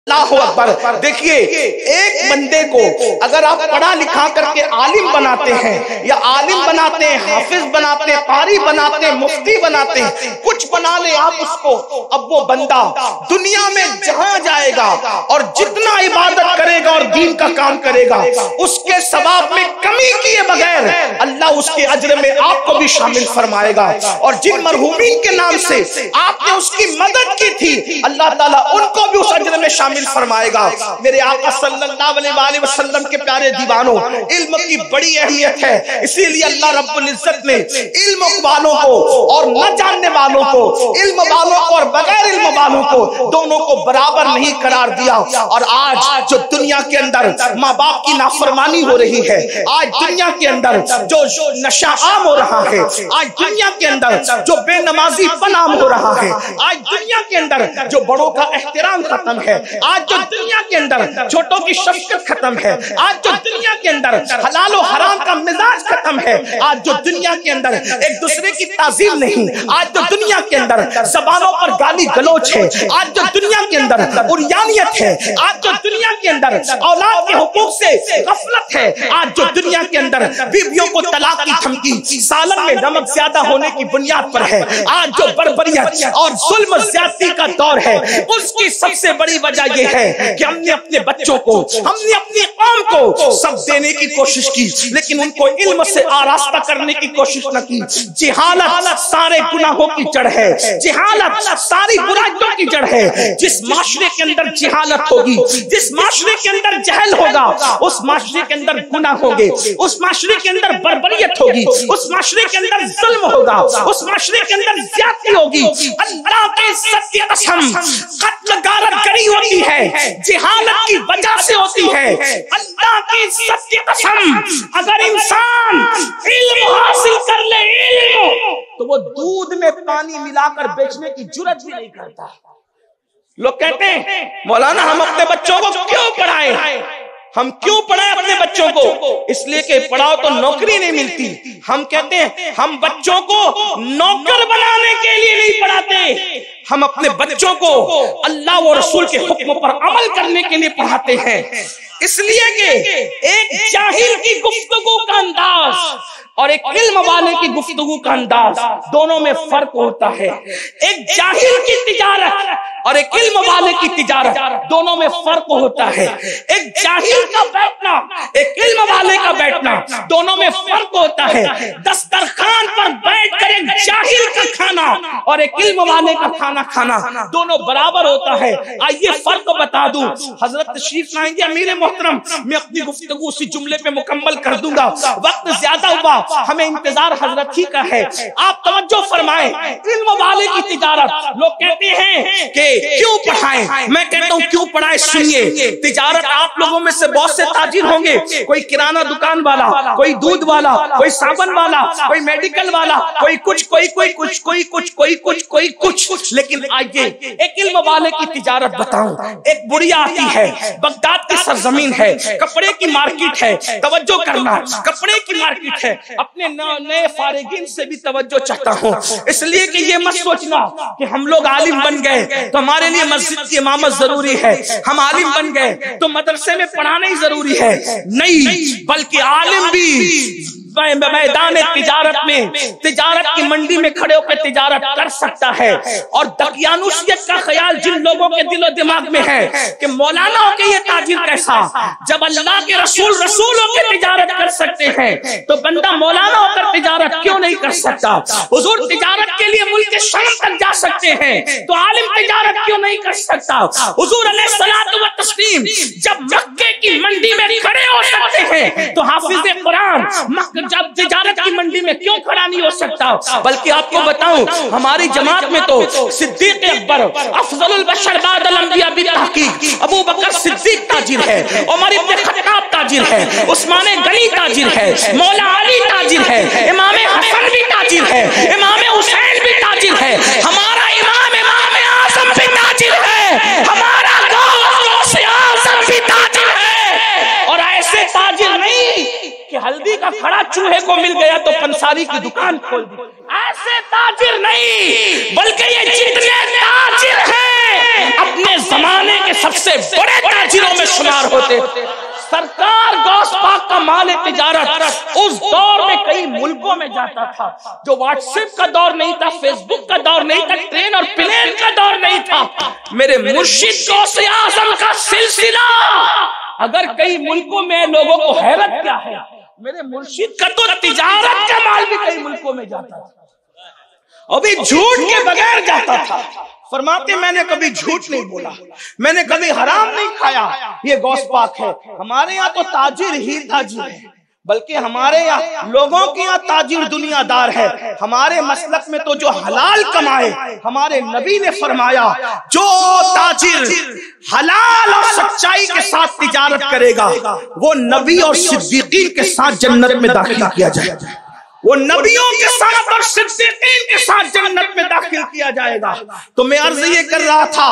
اللہ اکبر. دیکھیے ایک بندے کو اگر آپ پڑھا لکھا کر کے عالم بناتے ہیں یا عالم بناتے ہیں, حافظ بناتے ہیں, قاری بناتے ہیں, مفتی بناتے ہیں, کچھ بنا لے آپ اس کو, اب وہ بندہ دنیا میں جہاں جائے گا اور جتنا عبادت کرے گا اور دین کا کام کرے گا, اس کے ثواب میں کمی کیے بغیر اللہ اس کے اجر میں آپ کو بھی شامل فرمائے گا. اور جن مرحومین کے نام سے آپ نے اس کی مدد کی تھی, اللہ تعالیٰ ان کو بھی اس اجر میں شامل فرمائے گا. میرے آقا صلی اللہ علیہ وآلہ وسلم کے پیارے دیوانوں, علم کی بڑی اہمیت ہے, اسی لیے اللہ رب العزت نے علم والوں کو اور نہ جاننے والوں کو, علم والوں کو اور بغیر علم والوں کو, دونوں کو برابر نہیں قرار دیا. اور آج جو دنیا کے اندر ماں باپ کی نافرمانی ہو رہی ہے, آج دنیا کے اندر جو نشہ عام ہو رہا ہے, آج دنیا کے اندر جو بے نمازی پن عام ہو رہا ہے, آج دنیا کے اندر جو بڑوں کا احترام ختم ہے, آج جو دنیا کے اندر چھوٹوں کی شفقت ختم ہے, آج جو دنیا کے اندر حلال و حرام کا مزاج ختم ہے, آج جو دنیا کے اندر ایک دوسرے کی تعظیم نہیں, آج جو دنیا کے اندر زبانوں پر گالی گلوچ ہے, آج جو دنیا کے اندر عریانیت ہے, آج جو دنیا کے اندر اولاد کے حقوق سے غفلت ہے, آج جو دنیا کے اندر بیویوں کو طلاق کی دھمکی سالن میں نمک زیادہ ہونے کی بنیاد پر ہے, آج جو بربریت اور ظلم زیادتی کا دور ہے, اس کی سب سے بڑی وجہ یہ ہے کہ ہم نے اپنے بچوں کو, ہم نے اپنی قوم کو سب دینے کی کوشش کی, لیکن ان کو علم سے آراستہ کرنے کی کوشش نہ کی. جہالت سارے گناہوں کی جڑ ہے, جہالت ساری برائیوں کی جڑ ہے. جس معاشرے کے اندر جہالت ہوگی, جس معاشرے کے اندر جہل ہوگا, اس معاشرے کے اندر گناہ ہوں گے, اس معاشرے کے اندر بربریت ہوگی, اس معاشرے کے اندر ظلم ہوگا, اس معاشرے کے اندر زیادتی ہوگی. اللہ کی سچی قسم, قتل غارت گری ہوتی ہے جہالت کی وجہ سے ہوتی ہے. اللہ کی سچی قسم, اگر انسان علم حاصل کر لے علم, تو وہ دودھ میں پانی ملا کر بیچنے کی جرات بھی نہیں کرتا. لوگ کہتے ہیں مولانا ہم اپنے بچوں کو کیوں پڑھائیں, ہم کیوں پڑھائیں اپنے بچوں کو, اس لیے کہ پڑھاؤ تو نوکری نہیں ملتی. ہم کہتے ہیں ہم بچوں کو نوکر بنانے کے لیے نہیں پڑھاتے, ہم اپنے بچوں کو اللہ و رسول کے حکم پر عمل کرنے کے لیے پڑھاتے ہیں. اس لیے کہ ایک جاہل کی گفتگو کا انداز اور ایک علم والے کی گفتگو کا انداز, دونوں میں فرق ہوتا ہے. ایک جاہل کی تجارت اور ایک علم والے کی تجارت, دونوں میں فرق ہوتا ہے. ایک جاہل کا بیٹھنا, ایک علم والے کا بیٹھنا, دونوں میں فرق ہوتا ہے. دسترخوان پر بیٹھ کر ایک جاہل کا کھانا اور ایک علم والے کا کھانا کھانا, دونوں برابر ہوتا ہے. آئیے فرق بتا دوں. حضرت تشریف لائیں گے امیر محترم, میں اپنی گفتگو اسی جملے پہ مکمل کر دوں گا, وقت زیادہ ہوا, ہمیں انتظار حضرت ہی کا ہے. آپ توجہ فرمائیں, علم والے کی تجارت, لوگ کہتے ہیں کہ کیوں پڑھائیں, میں کہتا ہوں کیوں پڑھائیں. سنیے, تجارت آپ لوگوں میں سے بہت سے تاجر ہوں گے, کوئی کرانہ دکان والا, کوئی دودھ والا, کوئی صابن والا, کوئی میڈیکل والا, کوئی کچھ, کوئی کچھ, کوئی کچھ, کوئی کچھ, کوئی کچھ. لیکن آئیے ایک علم والے کی تجارت بتاؤں. ایک بڑھیا آتی ہے, بغداد کی سرزمین ہے, کپڑے کی مارکیٹ ہے, توجہ کرنا, کپڑے کی مارکیٹ ہے. اپنے نئے فارغین سے بھی توجہ چاہتا ہوں, اس لیے کہ یہ مت سوچنا کہ ہم لوگ عالم بن گئے تو ہمارے لیے مسجد کی امامت ضروری ہے, ہم عالم بن گئے تو مدرسے میں پڑھانا ہی ضروری ہے. نہیں, بلکہ عالم بھی میدان تجارت میں, تجارت کی منڈی میں کھڑے ہو کے تجارت کر سکتا ہے. اور دقیانوسیت کا خیال جن لوگوں کے دل و دماغ میں ہے کہ مولانا ہو کے یہ تاجر کیسا, جب اللہ کے رسول ہو کے تجارت کر سکتے ہیں تو بندہ مولانا ہو کر تجارت کیوں نہیں کر سکتا. حضور تجارت کے لیے ملک شام تک جا سکتے ہیں تو عالم تجارت کیوں نہیں کر سکتا. حضور علیہ الصلوۃ والتسلیم جب مکے کی منڈی میں کھڑے ہو سکتے ہیں تو حافظ قرآن جب تجارت کی منڈی میں کیوں کھڑا نہیں ہو سکتا. بلکہ آپ کو بتاؤں, ہماری جماعت میں تو صدیق اکبر افضل البشر بعد الانبیاء بالتحقیق ابو بکر صدیق تاجر ہے, عمر ابن خطاب تاجر ہے, عثمان غنی تاجر ہے, مولا علی تاجر ہے, امام حسن بھی تاجر ہے, امام حسین بھی تاجر ہے, ہمارا امام اعظم بھی تاجر ہے, ہمارا غوث اعظم بھی تاجر ہے. اور ایسے تاجر نہیں کہ ہلدی کا کھڑا چوہے کو مل گیا تو پنساری کی دکان کھول دی, ایسے تاجر نہیں, بلکہ یہ جتنے تاجر ہیں اپنے زمانے کے سب سے بڑے تاجروں میں شمار ہوتے تھے۔ سرکار غوث پاک کا مال تجارت اس دور میں کئی ملکوں میں جاتا تھا، جو واٹس ایپ کا دور نہیں تھا، فیس بک کا دور نہیں تھا، ٹرین اور پلین کا دور نہیں تھا۔ میرے مرشد غوث اعظم کا سلسلہ اگر کئی ملکوں میں لوگوں کو حیرت کیا ہے، میرے مرشد کا تو تجارت کا مال بھی کئی ملکوں میں جاتا تھا، اور بھی جھوٹ کے بغیر جاتا تھا۔ فرماتے میں نے کبھی جھوٹ نہیں بولا، میں نے کبھی حرام نہیں کھایا، یہ غوث پاک ہے۔ ہمارے یہاں تو تاجر ہی تاجر ہے، بلکہ ہمارے یہاں لوگوں کے یہاں تاجر دنیا دار ہے۔ ہمارے مسلک میں تو جو حلال کمائے، ہمارے نبی نے فرمایا جو تاجر حلال اور سچائی کے ساتھ تجارت کرے گا وہ نبی اور صدیقین کے ساتھ جنت میں داخل کیا جائے گا، وہ نبیوں کے ساتھ اور صدیقین کے ساتھ جنت میں داخل کیا جائے گا۔ تو میں عرض یہ کر رہا تھا،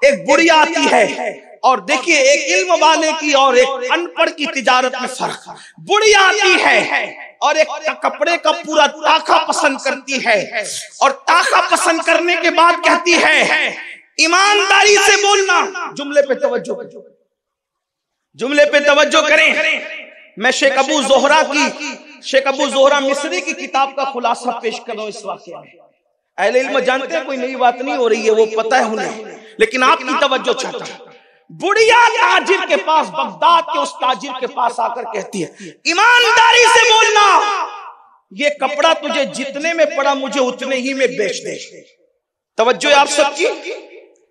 ایک بڑھیا آتی ہے اور دیکھیے ایک علم والے کی اور ایک ان پڑھ کی تجارت میں فرق۔ بڑھیا آتی ہے اور ایک کپڑے کا پورا تاخا پسند کرتی ہے، اور تاخا پسند کرنے کے بعد کہتی ہے ایمانداری سے بولنا۔ جملے پہ توجہ کریں، جملے پہ توجہ کریں۔ میں شیخ ابو زہرہ مصری کی کتاب کا خلاصہ پیش کر رہا ہوں اس واقعے میں۔ اہل علم جانتے ہیں کوئی نئی بات نہیں ہو رہی ہے، وہ پتہ ہے انہیں، لیکن آپ کی توجہ چاہتا ہوں۔ بڑھیا تاجر کے پاس، بغداد کے اس تاجر کے پاس آ کر کہتی ہے ایمانداری سے بولنا، یہ کپڑا تجھے جتنے میں پڑا مجھے اتنے ہی میں بیچ دے۔ توجہ آپ سب کی،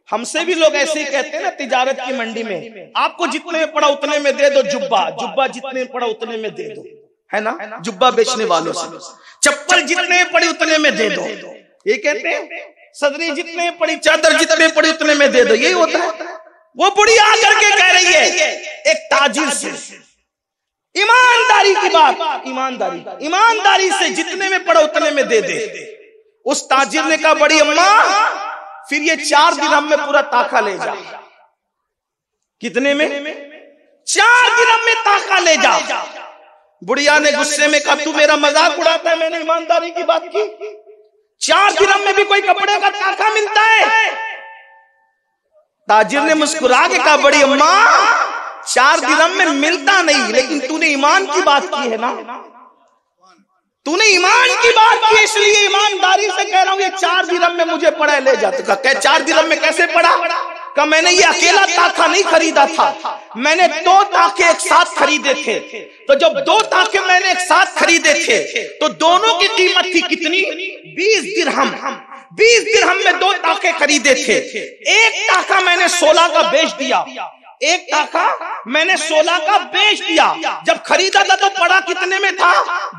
ہم سے بھی لوگ ایسے ہی کہتے ہیں نا تجارت کی منڈی میں، آپ کو جتنے میں پڑا اتنے میں دے دو، جبہ جتنے میں پڑا اتنے میں دے دو، ہے نا، جبہ بیچنے والوں سے، چپل جتنے میں پڑی اتنے میں دے دو، یہ کہتے ہیں صدری جتنے میں پڑی، چادر جتنے میں پڑی اتنے میں دے دو، یہی ہوتا ہے۔ وہ بڑی آ کر کے کہہ رہی ہے ایک تاجر سے، ایمانداری کی بات، ایمانداری سے جتنے میں پڑا اتنے میں دے دے۔ اس تاجر نے کہا بڑی اماں پھر یہ 4 درہم میں پورا تاخا لے جا۔ کتنے میں؟ 4 درہم میں تاخا لے جا۔ بڑھیا نے غصے میں کہا تو میرا مذاق اڑاتا ہے، میں نے ایمانداری کی بات کی، 4 درہم میں بھی کوئی کپڑے کا تاخا ملتا ہے؟ تاجر نے مسکرا کے کہا بڑی اماں 4 درہم میں ملتا نہیں، لیکن تو نے ایمان کی بات کی ہے نا، تو نے ایمان کی بات کی، اس لیے ایمانداری سے کہہ رہا ہوں یہ 4 درہم میں مجھے پڑا ہے، لے جاتا۔ کہا 4 درہم میں کیسے پڑا؟ کہا میں نے یہ اکیلا تاخا نہیں خریدا تھا، میں نے 2 تاخے ایک ساتھ خریدے تھے، تو جب 2 تاخے میں نے ایک ساتھ خریدے تھے تو دونوں کی قیمت تھی کتنی؟ 20 درہم۔ 20 درہم میں 2 تاخے خریدے تھے، ایک تاخا میں نے 16 کا بیچ دیا، ایک تاخا میں نے 16 کا بیچ دیا۔ جب خریدا تھا تو پڑا کتنے میں تھا؟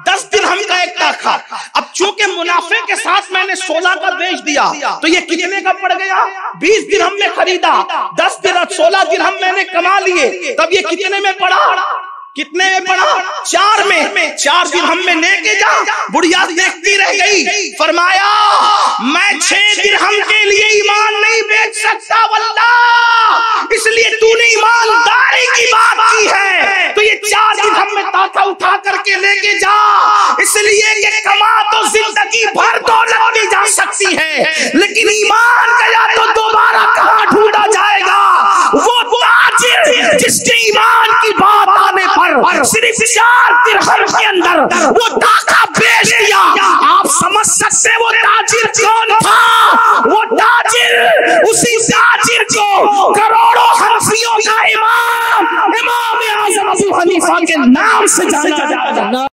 10 درہم کا ایک تاخا۔ اب چونکہ منافع کے ساتھ میں نے 16 کا بیچ دیا تو یہ کتنے کا پڑ گیا؟ 20 درہم میں خریدا، 10 درہم 16 درہم میں نے کما لیے، تب یہ کتنے میں پڑا؟ کتنے میں پڑا؟ 4 میں۔ 4 درہم میں لے کے جا۔ بڑھیا دیکھتی رہ گئی، فرمایا میں 6 درہم کے لیے ایمان نہیں بیچ سکتا واللہ، اس لیے تو نے ایمانداری کی بات کی ہے تو یہ 4 درہم میں تاخا اٹھا کر کے لے کے جا، اس لیے کہ کما تو زندگی بھر دولت دی جا سکتی ہے، لیکن ایمان گیا تو دوبارہ کہاں ڈھونڈا جائے گا؟ وہ تاجر جس کے ایمان کی بات آنے پر صرف 4 درہم کے اندر وہ تاخا بیچ دیا۔ آپ سمجھ سکتے وہ تاجر کون تھا؟ وہ تاجر اسی تاجر کو کروڑوں حنفیوں کا امام اعظم ابو حنیفہ کے نام سے جانا جاتا ہے۔